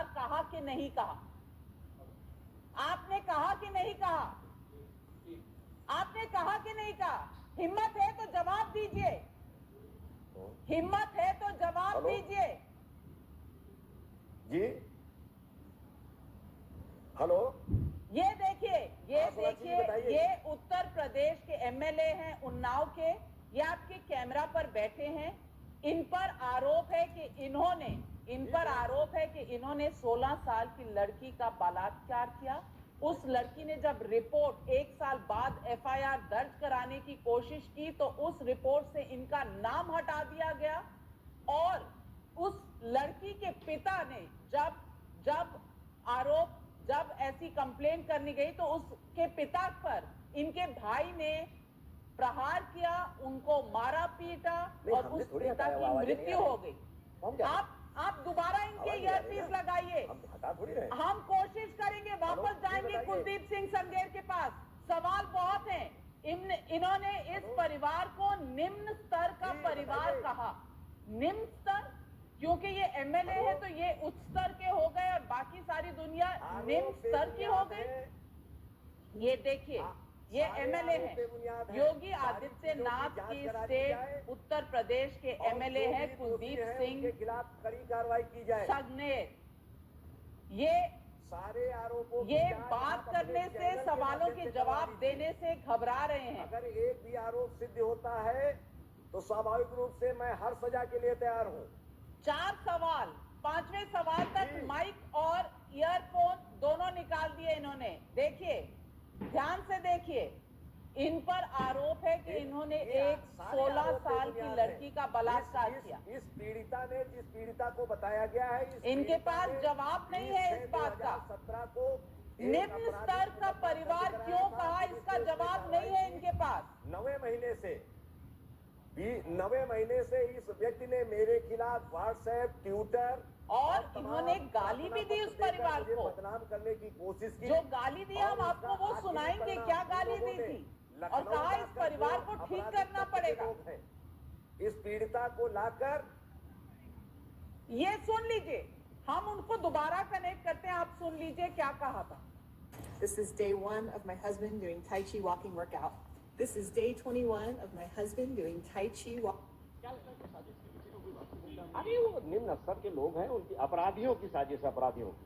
परिवार कहा कि नहीं कहा? आपने कहा कि नहीं कहा? आपने कहा कि नहीं कहा? हिम्मत है तो जवाब दीजिए, हिम्मत है तो जवाब दीजिए। जी हेलो, ये देखिए, बताइए। ये उत्तर प्रदेश के एमएलए हैं उन्नाव के, ये आपके कैमरा पर बैठे हैं। इन पर आरोप है कि इन्होंने 16 साल की लड़की का बलात्कार किया। उस लड़की ने जब रिपोर्ट 1 साल बाद एफआईआर दर्ज कराने की कोशिश की तो उस रिपोर्ट से इनका नाम हटा दिया गया। और उस लड़की के पिता ने जब ऐसी कंप्लेंट करनी गई तो उसके पिता पर इनके भाई ने प्रहार किया, उनको मारा पीटा और उस पिता की मृत्यु हो गई। आप दोबारा इनके ईयरपीस लगाइए। हम कोशिश करेंगे, वापस जाएंगे कुलदीप सिंह संगेर के पास। सवाल बहुत हैं। इन्होंने इस परिवार को निम्न स्तर का परिवार कहा। निम्न स्तर क्योंकि ये एमएलए है तो ये उच्च स्तर के हो गए और बाकी सारी दुनिया निम्न स्तर की हो गई। ये देखिए, ये एमएलए हैं, योगी आदित्यनाथ की स्टेट उत्तर प्रदेश के एमएलए हैं कुलदीप सिंह के खिलाफ कड़ी कार्रवाई की जाए। संगनेर। ये सारे आरोपों ये बात करने से, सवालों के जवाब देने से घबरा रहे हैं। अगर एक भी आरोप सिद्ध होता है तो स्वाभाविक रूप से मैं हर सजा के लिए तैयार हूँ। 4 सवाल, 5वें सवाल तक माइक और ईयरफोन दोनों निकाल दिए इन्होंने। देखिए, ध्यान से देखिए, इन पर आरोप है कि इन्होंने एक 16 साल की लड़की का बलात्कार किया। इस पीड़िता ने, जिस पीड़िता को बताया गया है, इनके पास जवाब नहीं है इस बात का। 2017 को निम्न स्तर का परिवार क्यों कहा, इसका जवाब नहीं है इनके पास। 9वें महीने से इस व्यक्ति ने मेरे खिलाफ व्हाट्सएप, ट्विटर और इन्होंने गाली भी दी उस परिवार को। बदनाम करने की कोशिश की। जो गाली दी हम आपको वो सुनाएंगे, क्या गाली दी थी और कहा इस परिवार को ठीक करना पड़ेगा। इस पीड़िता को लाकर, ये सुन लीजिए, हम उनको दोबारा कनेक्ट करते हैं, आप सुन लीजिए क्या कहा था। This is day 1 of my husband doing Tai Chi walking workout. This is day 21 of my husband doing Tai Chi walk. अरे वो निम्न स्तर के लोग हैं, उनकी अपराधियों की साजिश, अपराधियों की।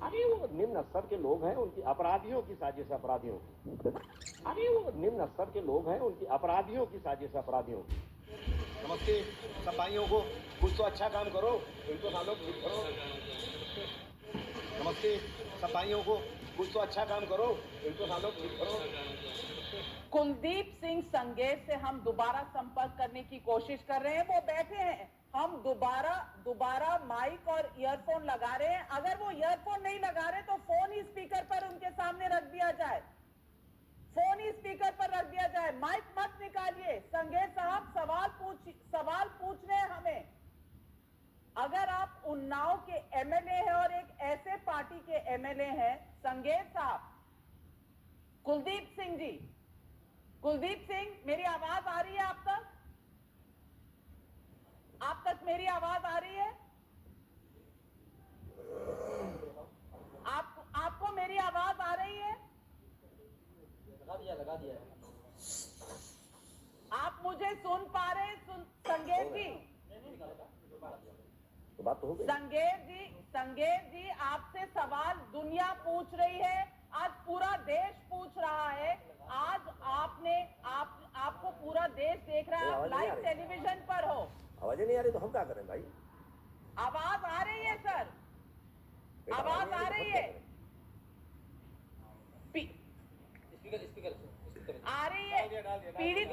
अरे वो निम्न स्तर के लोग हैं, उनकी अपराधियों की साजिश, अपराधियों की। अरे वो निम्न स्तर के लोग हैं, उनकी अपराधियों की साजिश, अपराधियों की। नमस्ते सब भाइयों को, कुछ तो अच्छा काम करो, इनको सालों ठीक करो। नमस्ते सब भाइयों को, कुछ तो अच्छा काम करो, इनको सालों ठीक करो। कुलदीप सिंह संगेर से हम दोबारा संपर्क करने की कोशिश कर रहे हैं। वो बैठे हैं, हम दोबारा माइक और ईयरफोन लगा रहे हैं। अगर वो ईयरफोन नहीं लगा रहे तो फोन ही स्पीकर पर उनके सामने रख दिया जाए, फोन ही स्पीकर पर रख दिया जाए। माइक मत निकालिए। संगेर साहब सवाल पूछ रहे हैं हमें। अगर आप उन्नाव के एमएलए हैं और एक ऐसे पार्टी के एमएलए हैं, संगेर साहब, कुलदीप सिंह जी, कुलदीप सिंह, मेरी आवाज आ रही है आप तक? आप तक मेरी आवाज आ रही है? आपको मेरी आवाज आ रही है? लगा दिया। आप मुझे सुन पा रहे हैं संगेर जी? तो बात तो हो गई। संगेर जी, आपसे सवाल दुनिया पूछ रही है, आज पूरा देश पूछ रहा है। आज आपको पूरा देश देख रहा है, आप लाइव टेलीविजन पर हो। आवाजें नहीं आ रही तो हम क्या करें भाई? आवाज आ रही है सर, आवाज आ रही है, स्पीकर आ रही है। पीड़ित